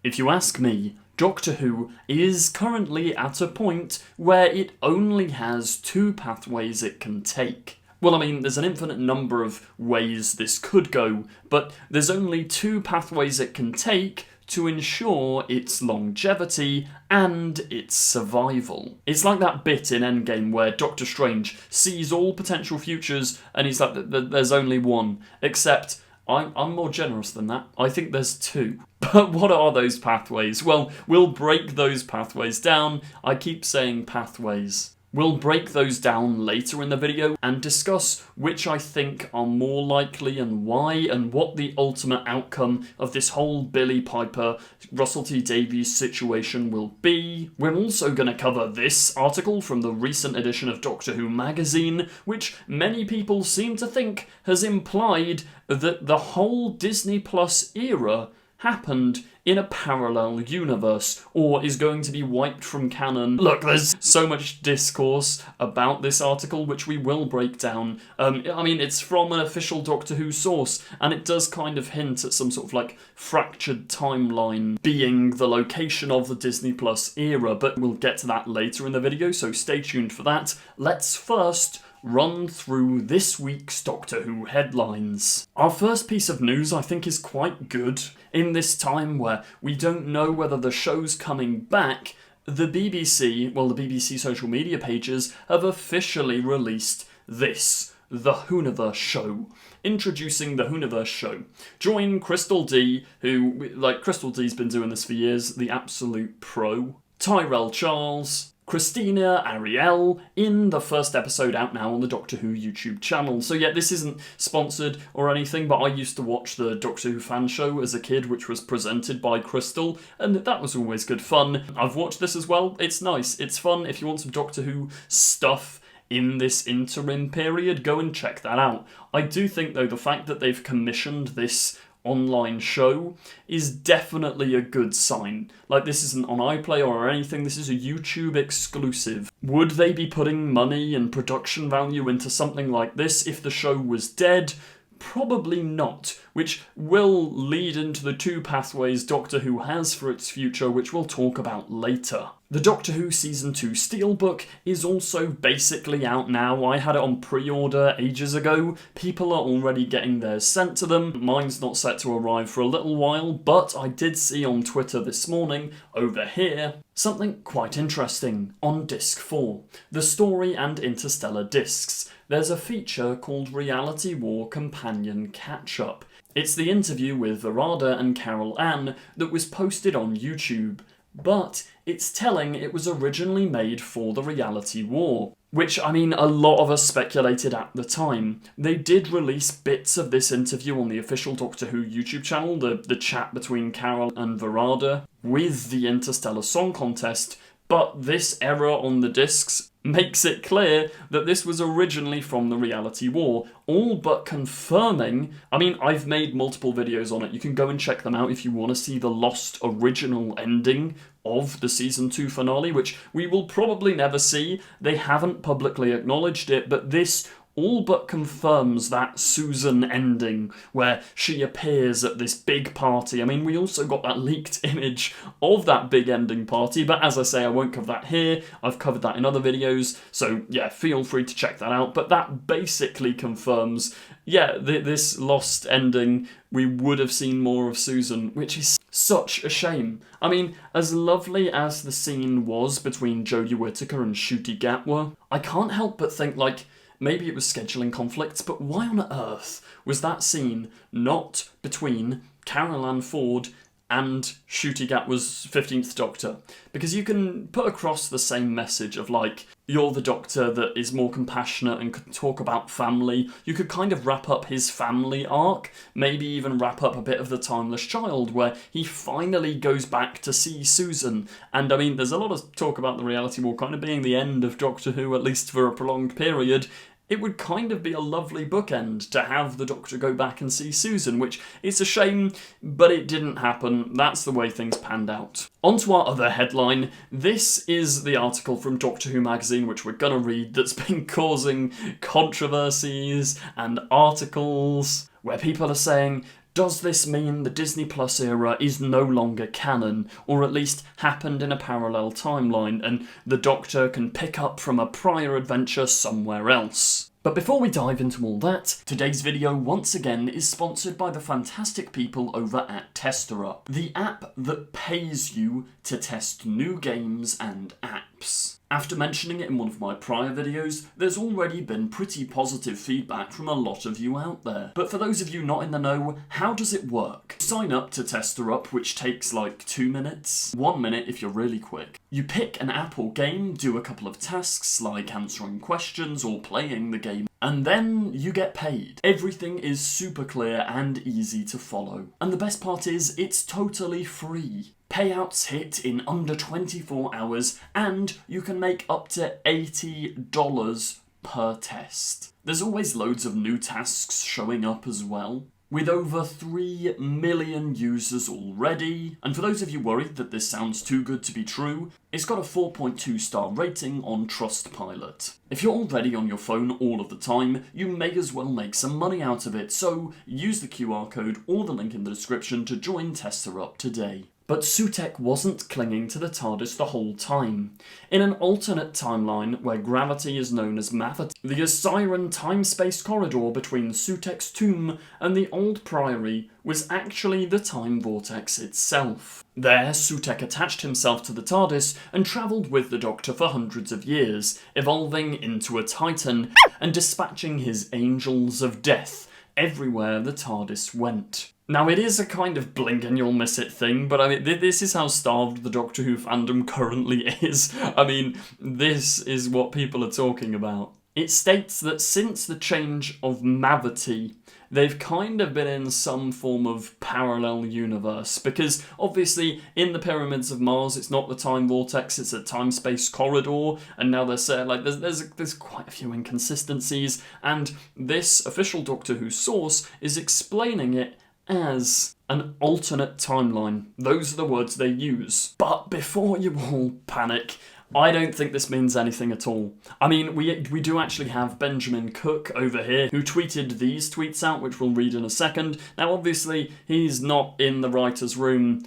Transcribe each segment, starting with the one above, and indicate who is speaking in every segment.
Speaker 1: If you ask me, Doctor Who is currently at a point where it only has two pathways it can take. Well, I mean, there's an infinite number of ways this could go, but there's only two pathways it can take to ensure its longevity and its survival. It's like that bit in Endgame where Doctor Strange sees all potential futures and he's like, there's only one, except I'm more generous than that. I think there's two. But what are those pathways? Well, we'll break those pathways down. I keep saying pathways. We'll break those down later in the video and discuss which I think are more likely and why, and what the ultimate outcome of this whole Billie Piper, Russell T Davies situation will be. We're also going to cover this article from the recent edition of Doctor Who magazine, which many people seem to think has implied that the whole Disney Plus era happened in a parallel universe, or is going to be wiped from canon. Look, there's so much discourse about this article, which we will break down. I mean, it's from an official Doctor Who source, and it does kind of hint at some sort of like fractured timeline being the location of the Disney Plus era, but we'll get to that later in the video, so stay tuned for that. Let's first run through this week's Doctor Who headlines. Our first piece of news I think is quite good. In this time where we don't know whether the show's coming back, the BBC, well, the BBC social media pages have officially released this, the Whoniverse show. Introducing the Whoniverse show. Join Crystal D, who, like, Crystal D's been doing this for years, the absolute pro. Tyrell Charles, Christina Ariel in the first episode out now on the Doctor Who YouTube channel. So yeah, this isn't sponsored or anything, but I used to watch the Doctor Who fan show as a kid, which was presented by Crystal, and that was always good fun. I've watched this as well. It's nice. It's fun. If you want some Doctor Who stuff in this interim period, go and check that out. I do think, though, the fact that they've commissioned this online show is definitely a good sign. Like, this isn't on iPlayer or anything, this is a YouTube exclusive. Would they be putting money and production value into something like this if the show was dead? Probably not, which will lead into the two pathways Doctor Who has for its future, which we'll talk about later. The Doctor Who Season 2 Steelbook is also basically out now. I had it on pre-order ages ago. People are already getting theirs sent to them. Mine's not set to arrive for a little while, but I did see on Twitter this morning, over here, something quite interesting on Disc 4, the Story and Interstellar discs. There's a feature called Reality War Companion Catch-Up. It's the interview with Verada and Carol Ann that was posted on YouTube, but it's telling it was originally made for the Reality War, which, I mean, a lot of us speculated at the time. They did release bits of this interview on the official Doctor Who YouTube channel, the chat between Carol and Verada, with the Interstellar Song Contest, but this error on the discs makes it clear that this was originally from the Reality War, all but confirming. I mean, I've made multiple videos on it. You can go and check them out if you want to see the lost original ending of the Season 2 finale, which we will probably never see. They haven't publicly acknowledged it, but this all but confirms that Susan ending, where she appears at this big party. I mean, we also got that leaked image of that big ending party, but as I say, I won't cover that here. I've covered that in other videos, so yeah, feel free to check that out. But that basically confirms, yeah, this lost ending, we would have seen more of Susan, which is such a shame. I mean, as lovely as the scene was between Jodie Whittaker and Ncuti Gatwa, I can't help but think, like, maybe it was scheduling conflicts, but why on earth was that scene not between Carol Ann Ford and Ncuti Gatwa's 15th Doctor? Because you can put across the same message of, like, you're the Doctor that is more compassionate and can talk about family. You could kind of wrap up his family arc, maybe even wrap up a bit of the Timeless Child, where he finally goes back to see Susan. And I mean, there's a lot of talk about the Reality War kind of being the end of Doctor Who, at least for a prolonged period. It would kind of be a lovely bookend to have the Doctor go back and see Susan, which is a shame, but it didn't happen. That's the way things panned out. On to our other headline. This is the article from Doctor Who magazine, which we're going to read, that's been causing controversies and articles where people are saying Does this mean the Disney Plus era is no longer canon, or at least happened in a parallel timeline, and the Doctor can pick up from a prior adventure somewhere else? But before we dive into all that, today's video once again is sponsored by the fantastic people over at Testerup, the app that pays you to test new games and apps. After mentioning it in one of my prior videos, there's already been pretty positive feedback from a lot of you out there. But for those of you not in the know, how does it work? Sign up to Testerup, which takes like 2 minutes, 1 minute if you're really quick. You pick an app or game, do a couple of tasks like answering questions or playing the game, and then you get paid. Everything is super clear and easy to follow. And the best part is, it's totally free. Payouts hit in under 24 hours, and you can make up to $80 per test. There's always loads of new tasks showing up as well, with over 3 million users already. And for those of you worried that this sounds too good to be true, it's got a 4.2 star rating on Trustpilot. If you're already on your phone all of the time, you may as well make some money out of it, so use the QR code or the link in the description to join Testerup today. But Sutekh wasn't clinging to the TARDIS the whole time. In an alternate timeline where gravity is known as Mavity, the Osiran time-space corridor between Sutekh's tomb and the old priory was actually the time vortex itself. There, Sutekh attached himself to the TARDIS and travelled with the Doctor for hundreds of years, evolving into a Titan and dispatching his angels of death everywhere the TARDIS went. Now, it is a kind of blink and you'll miss it thing, but I mean, this is how starved the Doctor Who fandom currently is. I mean, this is what people are talking about. It states that since the change of Mavity, they've kind of been in some form of parallel universe, because obviously in the Pyramids of Mars it's not the time vortex, it's a time-space corridor, and now they're saying like there's quite a few inconsistencies, and this official Doctor Who source is explaining it as an alternate timeline. Those are the words they use. But before you all panic, I don't think this means anything at all. I mean, we do actually have Benjamin Cook over here, who tweeted these tweets out, which we'll read in a second. Now, obviously, he's not in the writer's room,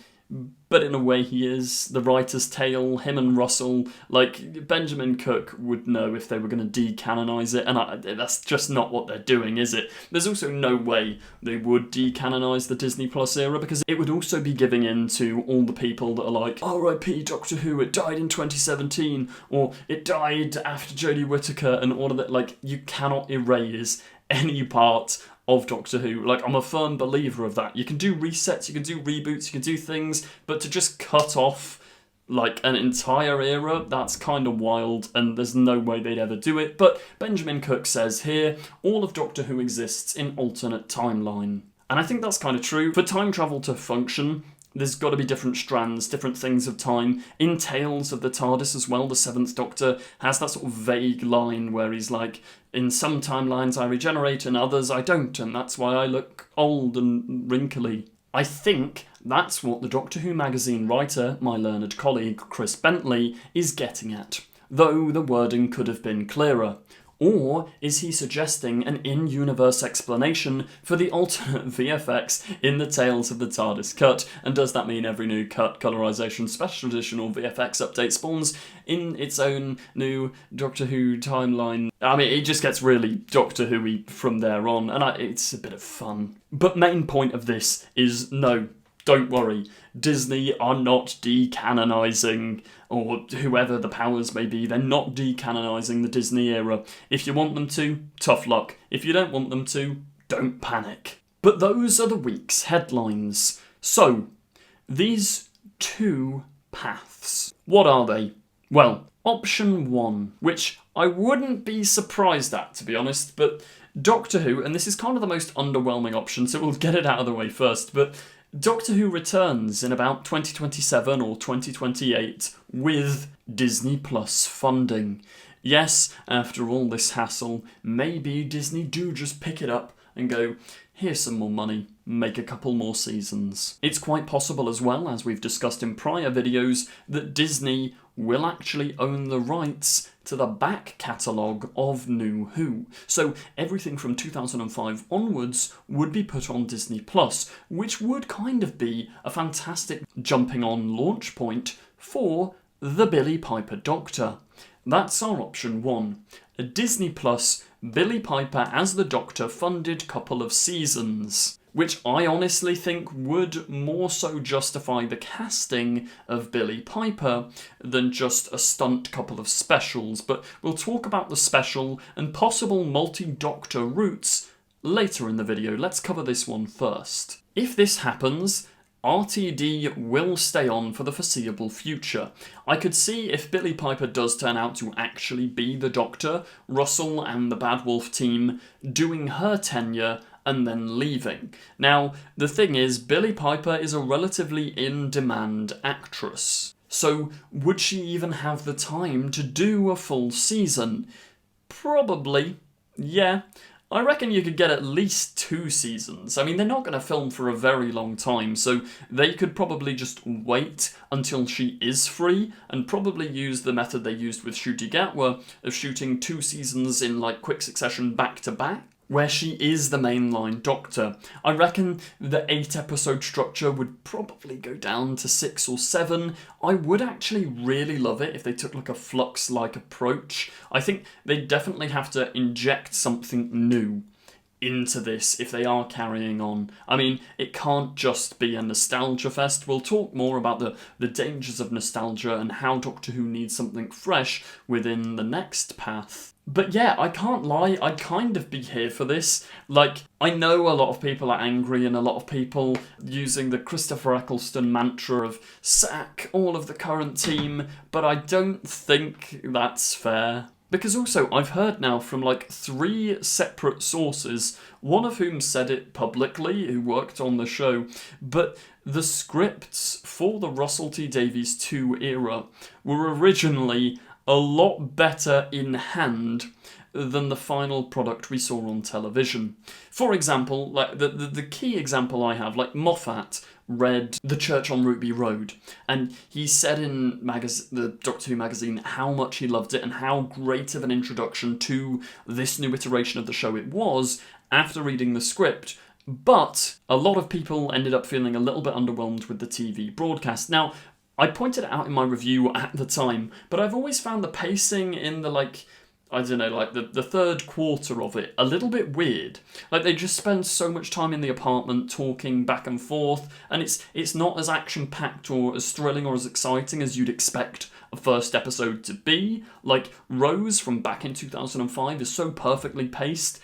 Speaker 1: but in a way he is. The writer's tale, him and Russell, like, Benjamin Cook would know if they were going to decanonize it, and that's just not what they're doing, is it? There's also no way they would decanonize the Disney Plus era, because it would also be giving in to all the people that are like, R.I.P. Doctor Who, it died in 2017, or it died after Jodie Whittaker, and all of that. Like, you cannot erase any part of Doctor Who. Like, I'm a firm believer of that. You can do resets, you can do reboots, you can do things, but to just cut off like an entire era, that's kind of wild, and there's no way they'd ever do it. But Benjamin Cook says here, all of Doctor Who exists in alternate timeline. And I think that's kind of true. For time travel to function, there's got to be different strands, different things of time. In Tales of the TARDIS as well, the Seventh Doctor has that sort of vague line where he's like, in some timelines I regenerate and others I don't, and that's why I look old and wrinkly. I think that's what the Doctor Who magazine writer, my learned colleague Chris Bentley, is getting at, though the wording could have been clearer. Or is he suggesting an in-universe explanation for the alternate VFX in the Tales of the TARDIS cut? And does that mean every new cut, colorization, special edition or VFX update spawns in its own new Doctor Who timeline? I mean, it just gets really Doctor Who-y from there on, and it's a bit of fun. But main point of this is no. Don't worry, Disney are not decanonising, or whoever the powers may be, they're not decanonising the Disney era. If you want them to, tough luck. If you don't want them to, don't panic. But those are the week's headlines. So, these two paths, what are they? Well, option 1, which I wouldn't be surprised at, to be honest, but Doctor Who, and this is kind of the most underwhelming option, so we'll get it out of the way first, but Doctor Who returns in about 2027 or 2028 with Disney Plus funding. Yes, after all this hassle, maybe Disney do just pick it up and go, here's some more money, make a couple more seasons. It's quite possible as well, as we've discussed in prior videos, that Disney will actually own the rights to the back catalogue of New Who. So everything from 2005 onwards would be put on Disney+, which would kind of be a fantastic jumping on launch point for the Billie Piper Doctor. That's our option 1. A Disney+, Billie Piper as the Doctor funded couple of seasons, which I honestly think would more so justify the casting of Billie Piper than just a stunt couple of specials, but we'll talk about the special and possible multi-Doctor routes later in the video. Let's cover this one first. If this happens, RTD will stay on for the foreseeable future. I could see if Billie Piper does turn out to actually be the Doctor, Russell and the Bad Wolf team doing her tenure and then leaving. Now, the thing is, Billie Piper is a relatively in-demand actress. So, would she even have the time to do a full season? Probably, yeah. I reckon you could get at least 2 seasons. I mean, they're not going to film for a very long time, so they could probably just wait until she is free and probably use the method they used with Ncuti Gatwa of shooting 2 seasons in like quick succession back to back, where she is the mainline Doctor. I reckon the 8-episode structure would probably go down to 6 or 7. I would actually really love it if they took like a Flux-like approach. I think they definitely have to inject something new into this if they are carrying on. I mean, it can't just be a nostalgia fest. We'll talk more about the dangers of nostalgia and how Doctor Who needs something fresh within the next path. But yeah, I can't lie, I'd kind of be here for this. Like, I know a lot of people are angry and a lot of people using the Christopher Eccleston mantra of sack all of the current team, but I don't think that's fair. Because also, I've heard now from like 3 separate sources, one of whom said it publicly, who worked on the show, but the scripts for the Russell T Davies 2 era were originally a lot better in hand than the final product we saw on television. For example, like the key example I have, like Moffat read The Church on Ruby Road, and he said in the Doctor Who magazine how much he loved it and how great of an introduction to this new iteration of the show it was after reading the script. But a lot of people ended up feeling a little bit underwhelmed with the TV broadcast. Now, I pointed it out in my review at the time, but I've always found the pacing in the, like, I don't know, like the third quarter of it a little bit weird. Like, they just spend so much time in the apartment talking back and forth, and it's not as action-packed or as thrilling or as exciting as you'd expect a first episode to be. Like, Rose from back in 2005 is so perfectly paced,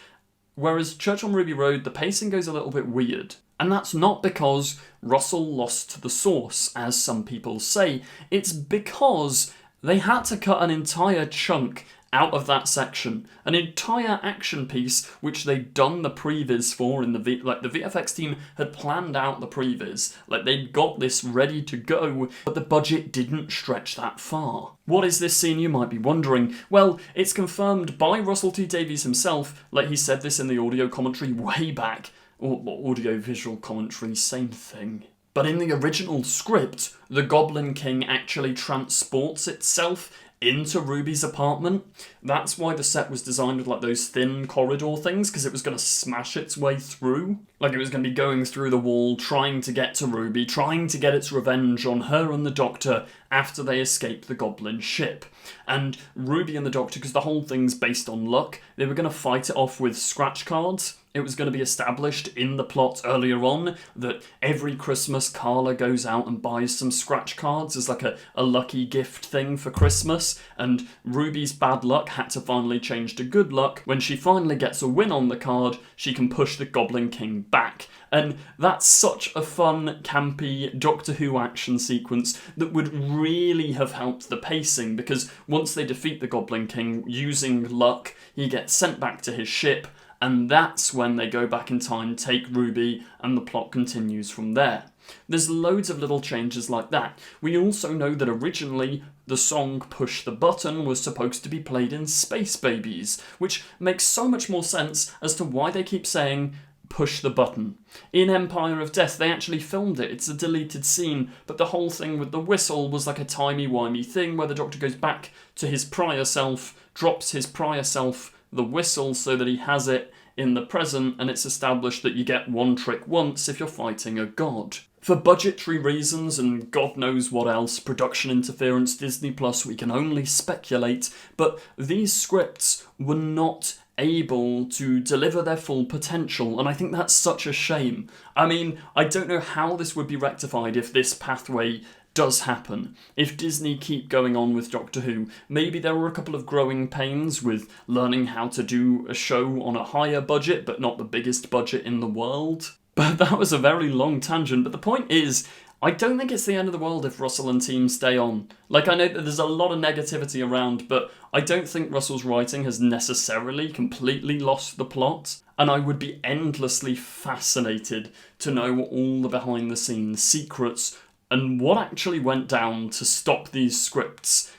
Speaker 1: whereas Church on Ruby Road, the pacing goes a little bit weird. And that's not because Russell lost to the source, as some people say. It's because they had to cut an entire chunk out of that section. An entire action piece, which they'd done the previs for in the VFX team had planned out the previs. Like, they'd got this ready to go, but the budget didn't stretch that far. What is this scene, you might be wondering? Well, it's confirmed by Russell T Davies himself, like he said this in the audio commentary way back. Or audio-visual commentary, same thing. But in the original script, the Goblin King actually transports itself into Ruby's apartment. That's why the set was designed with like those thin corridor things, because it was going to smash its way through. Like, it was going to be going through the wall, trying to get to Ruby, trying to get its revenge on her and the Doctor after they escape the Goblin ship. And Ruby and the Doctor, because the whole thing's based on luck, they were going to fight it off with scratch cards. It was going to be established in the plot earlier on that every Christmas Carla goes out and buys some scratch cards as like a lucky gift thing for Christmas, and Ruby's bad luck had to finally change to good luck. When she finally gets a win on the card, she can push the Goblin King back. And that's such a fun, campy Doctor Who action sequence that would really have helped the pacing, because once they defeat the Goblin King using luck, he gets sent back to his ship, and that's when they go back in time, take Ruby, and the plot continues from there. There's loads of little changes like that. We also know that originally the song Push the Button was supposed to be played in Space Babies, which makes so much more sense as to why they keep saying push the button. In Empire of Death, they actually filmed it. It's a deleted scene, but the whole thing with the whistle was like a timey-wimey thing where the Doctor goes back to his prior self, drops his prior self the whistle so that he has it in the present, and it's established that you get one trick once if you're fighting a god. For budgetary reasons and God knows what else, production interference, Disney Plus, we can only speculate, but these scripts were not able to deliver their full potential, and I think that's such a shame. I mean, I don't know how this would be rectified if this pathway does happen. If Disney keep going on with Doctor Who, maybe there were a couple of growing pains with learning how to do a show on a higher budget, but not the biggest budget in the world. But that was a very long tangent, but the point is, I don't think it's the end of the world if Russell and team stay on. Like, I know that there's a lot of negativity around, but I don't think Russell's writing has necessarily completely lost the plot, and I would be endlessly fascinated to know all the behind-the-scenes secrets and what actually went down to stop these scripts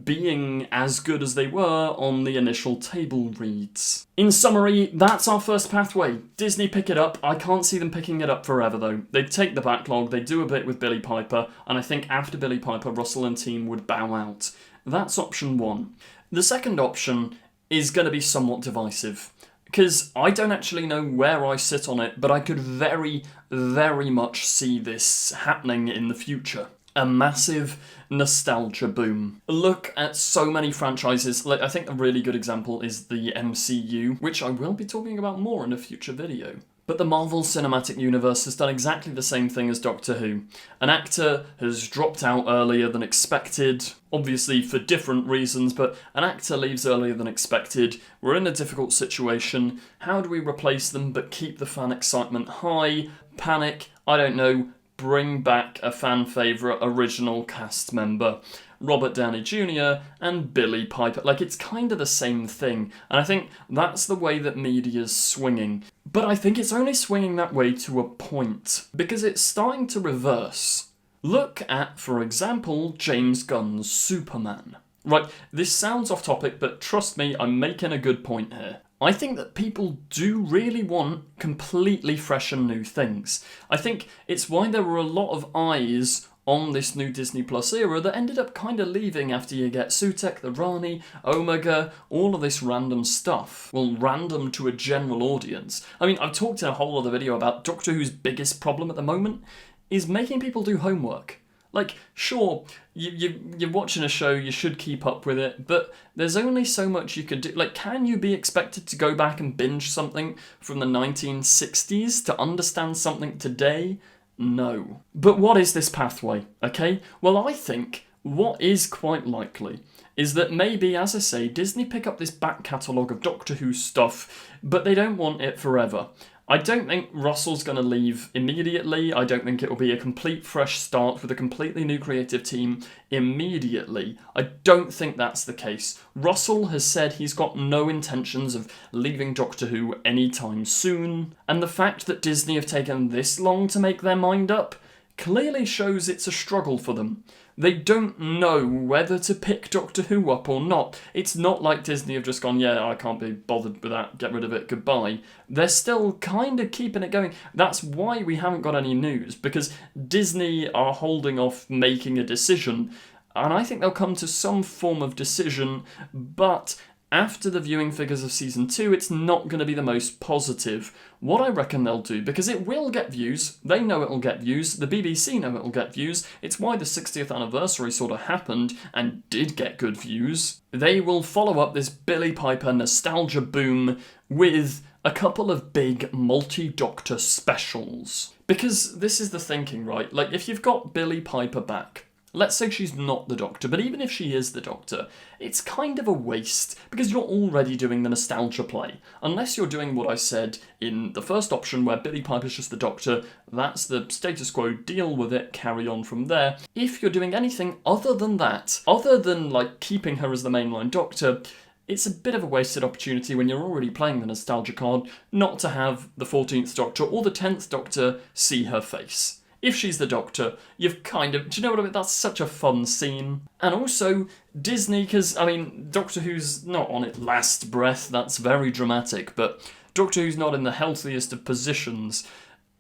Speaker 1: being as good as they were on the initial table reads. In summary, that's our first pathway. Disney pick it up. I can't see them picking it up forever though. They'd take the backlog, they'd do a bit with Billie Piper, and I think after Billie Piper, Russell and team would bow out. That's option one. The second option is going to be somewhat divisive, because I don't actually know where I sit on it, but I could very, very much see this happening in the future. A massive nostalgia boom. Look at so many franchises. Like, I think a really good example is the MCU, which I will be talking about more in a future video. But the Marvel Cinematic Universe has done exactly the same thing as Doctor Who. An actor has dropped out earlier than expected, obviously for different reasons, but an actor leaves earlier than expected. We're in a difficult situation. How do we replace them but keep the fan excitement high? Panic? I don't know. Bring back a fan favourite original cast member, Robert Downey Jr. and Billie Piper. Like, it's kind of the same thing, and I think that's the way that media's swinging. But I think it's only swinging that way to a point, because it's starting to reverse. Look at, for example, James Gunn's Superman. Right, this sounds off topic, but trust me, I'm making a good point here. I think that people do really want completely fresh and new things. I think it's why there were a lot of eyes on this new Disney Plus era that ended up kind of leaving after you get Sutekh, the Rani, Omega, all of this random stuff. Well, random to a general audience. I mean, I've talked in a whole other video about Doctor Who's biggest problem at the moment is making people do homework. Like, sure, you're watching a show, you should keep up with it, but there's only so much you can do. Like, can you be expected to go back and binge something from the 1960s to understand something today? No. But what is this pathway, okay? Well, I think what is quite likely is that maybe, as I say, Disney pick up this back catalogue of Doctor Who stuff, but they don't want it forever. I don't think Russell's going to leave immediately. I don't think it will be a complete fresh start with a completely new creative team immediately. I don't think that's the case. Russell has said he's got no intentions of leaving Doctor Who anytime soon, and the fact that Disney have taken this long to make their mind up clearly shows it's a struggle for them. They don't know whether to pick Doctor Who up or not. It's not like Disney have just gone, yeah, I can't be bothered with that, get rid of it, goodbye. They're still kind of keeping it going. That's why we haven't got any news, because Disney are holding off making a decision, and I think they'll come to some form of decision, but after the viewing figures of Season 2, it's not going to be the most positive. What I reckon they'll do, because it will get views, they know it'll get views, the BBC know it'll get views, it's why the 60th anniversary sort of happened and did get good views. They will follow up this Billie Piper nostalgia boom with a couple of big multi-Doctor specials. Because this is the thinking, right? Like, if you've got Billie Piper back, let's say she's not the Doctor, but even if she is the Doctor, it's kind of a waste, because you're already doing the nostalgia play. Unless you're doing what I said in the first option, where Billie Piper's just the Doctor, that's the status quo, deal with it, carry on from there. If you're doing anything other than that, other than, like, keeping her as the mainline Doctor, it's a bit of a wasted opportunity when you're already playing the nostalgia card, not to have the 14th Doctor or the 10th Doctor see her face. if she's the Doctor, you've kind of... Do you know what I mean? That's such a fun scene. And also, Disney, because, I mean, Doctor Who's not on its last breath, that's very dramatic, but Doctor Who's not in the healthiest of positions.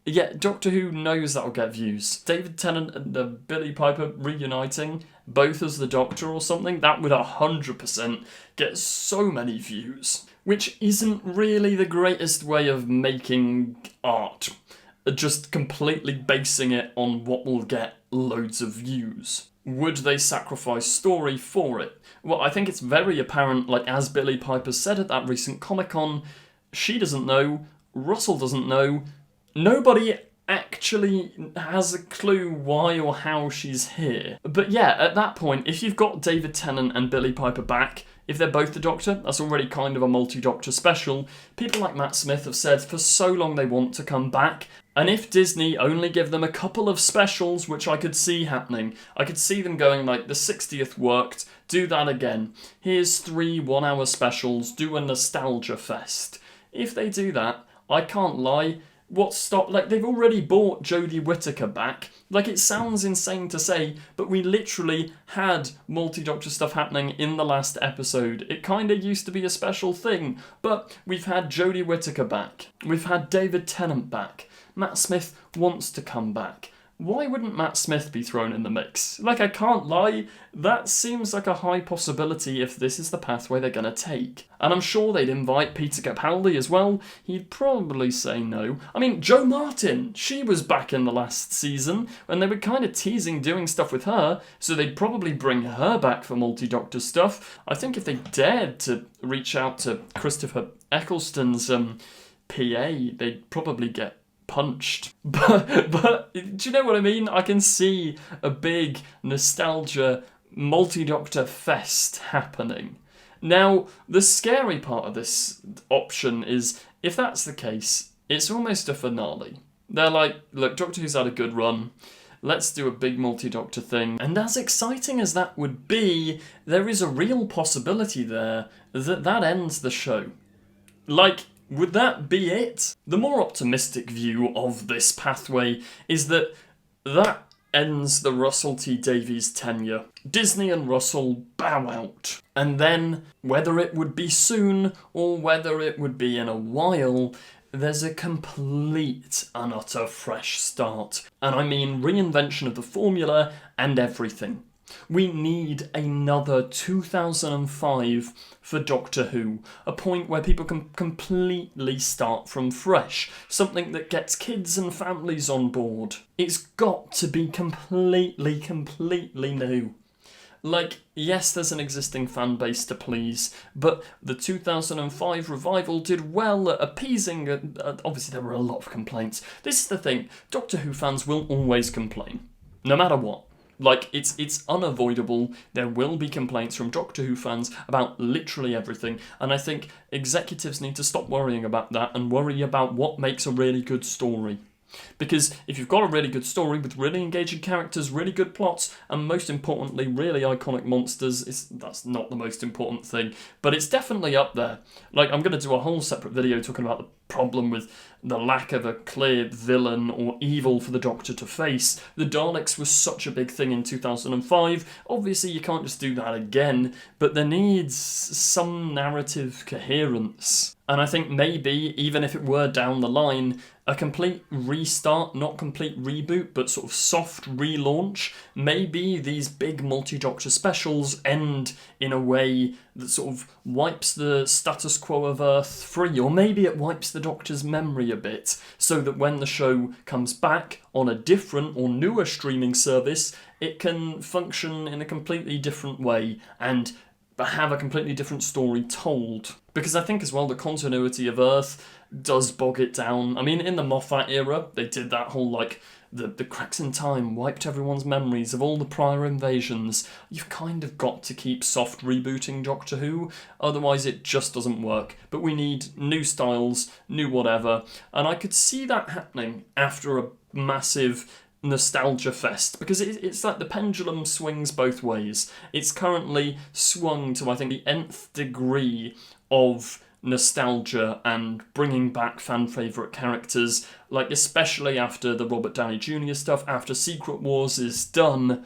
Speaker 1: Yeah, Doctor Who knows that'll get views. David Tennant and Billie Piper reuniting, both as the Doctor or something, that would 100% get so many views. Which isn't really the greatest way of making art. Just completely basing it on what will get loads of views. Would they sacrifice story for it? Well, I think it's very apparent, like as Billie Piper said at that recent Comic-Con, she doesn't know, Russell doesn't know, nobody actually has a clue why or how she's here. But yeah, at that point, if you've got David Tennant and Billie Piper back, if they're both the Doctor, that's already kind of a multi-Doctor special. People like Matt Smith have said for so long they want to come back, and if Disney only give them a couple of specials, which I could see happening, I could see them going like, the 60th worked, do that again. Here's 3 one-hour specials, do a nostalgia fest. If they do that, I can't lie, like, they've already brought Jodie Whittaker back. Like, it sounds insane to say, but we literally had multi-Doctor stuff happening in the last episode. It kind of used to be a special thing, but we've had Jodie Whittaker back. We've had David Tennant back. Matt Smith wants to come back. Why wouldn't Matt Smith be thrown in the mix? Like, I can't lie, that seems like a high possibility if this is the pathway they're going to take. And I'm sure they'd invite Peter Capaldi as well. He'd probably say no. I mean, Jo Martin, she was back in the last season, and they were kind of teasing doing stuff with her, so they'd probably bring her back for multi-Doctor stuff. I think if they dared to reach out to Christopher Eccleston's PA, they'd probably get punched. But do you know what I mean? I can see a big nostalgia multi-Doctor fest happening. Now, the scary part of this option is, if that's the case, it's almost a finale. They're like, look, Doctor Who's had a good run, let's do a big multi-Doctor thing. And as exciting as that would be, there is a real possibility there that that ends the show. Like, would that be it? The more optimistic view of this pathway is that that ends the Russell T Davies tenure. Disney and Russell bow out. And then, whether it would be soon or whether it would be in a while, there's a complete and utter fresh start. And I mean reinvention of the formula and everything. We need another 2005 for Doctor Who, a point where people can completely start from fresh, something that gets kids and families on board. It's got to be completely new. Like, yes, there's an existing fan base to please, but the 2005 revival did well at appeasing, obviously there were a lot of complaints. This is the thing, Doctor Who fans will always complain, no matter what. Like, it's unavoidable. There will be complaints from Doctor Who fans about literally everything, and I think executives need to stop worrying about that and worry about what makes a really good story. Because if you've got a really good story with really engaging characters, really good plots, and most importantly, really iconic monsters, that's not the most important thing, but it's definitely up there. Like, I'm going to do a whole separate video talking about the problem with the lack of a clear villain or evil for the Doctor to face. The Daleks was such a big thing in 2005. Obviously, you can't just do that again, but there needs some narrative coherence. And I think maybe, even if it were down the line, a complete restart, not complete reboot, but sort of soft relaunch, maybe these big multi-Doctor specials end in a way that sort of wipes the status quo of Earth free, or maybe it wipes the Doctor's memory a bit, so that when the show comes back on a different or newer streaming service, it can function in a completely different way and have a completely different story told. Because I think as well the continuity of Earth does bog it down. I mean, in the Moffat era, they did that whole, like, the cracks in time wiped everyone's memories of all the prior invasions. You've kind of got to keep soft rebooting Doctor Who, otherwise it just doesn't work. But we need new styles, new whatever, and I could see that happening after a massive nostalgia fest, because it's like the pendulum swings both ways. It's currently swung to, I think, the nth degree of nostalgia and bringing back fan favourite characters, like especially after the Robert Downey Jr. stuff, after Secret Wars is done,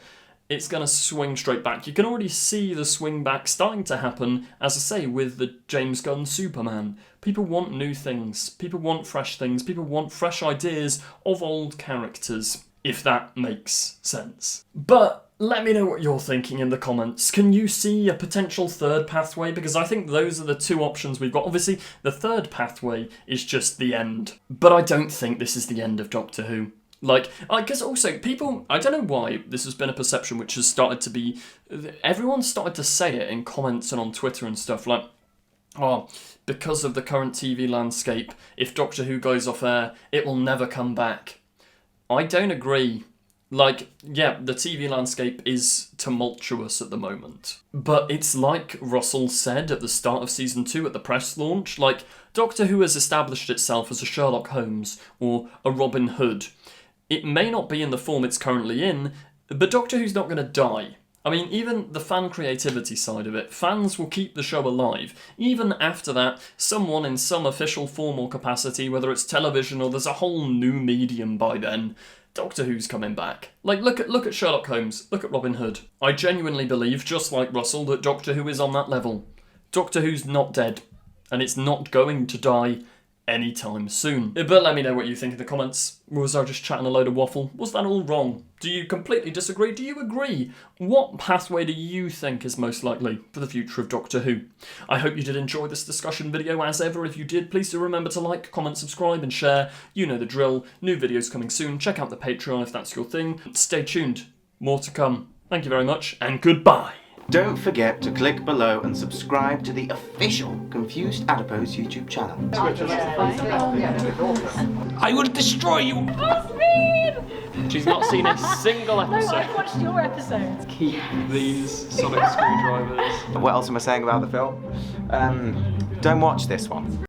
Speaker 1: it's going to swing straight back. You can already see the swing back starting to happen, as I say, with the James Gunn Superman. People want new things, people want fresh things, people want fresh ideas of old characters, if that makes sense. But let me know what you're thinking in the comments. Can you see a potential third pathway? Because I think those are the two options we've got. Obviously, the third pathway is just the end. But I don't think this is the end of Doctor Who. Like, because also people, I don't know why this has been a perception which has started to be, everyone's started to say it in comments and on Twitter and stuff, like, oh, because of the current TV landscape, if Doctor Who goes off air, it will never come back. I don't agree. Like, yeah, the TV landscape is tumultuous at the moment. But it's like Russell said at the start of Season 2 at the press launch, like, Doctor Who has established itself as a Sherlock Holmes or a Robin Hood. It may not be in the form it's currently in, but Doctor Who's not going to die. I mean, even the fan creativity side of it, fans will keep the show alive. Even after that, someone in some official form or capacity, whether it's television or there's a whole new medium by then, Doctor Who's coming back. Like, look at Sherlock Holmes, look at Robin Hood. I genuinely believe, just like Russell, that Doctor Who is on that level. Doctor Who's not dead, and it's not going to die anytime soon. But let me know what you think in the comments. Was I just chatting a load of waffle? Was that all wrong? Do you completely disagree? Do you agree? What pathway do you think is most likely for the future of Doctor Who? I hope you did enjoy this discussion video. As ever, if you did, please do remember to like, comment, subscribe and share. You know the drill. New videos coming soon. Check out the Patreon if that's your thing. Stay tuned. More to come. Thank you very much and goodbye.
Speaker 2: Don't forget to click below and subscribe to the official Confused Adipose YouTube channel.
Speaker 3: I will destroy you!
Speaker 1: She's not seen a single episode.
Speaker 4: No, I've watched your episodes.
Speaker 1: Keep these sonic screwdrivers.
Speaker 2: What else am I saying about the film? Don't watch this one.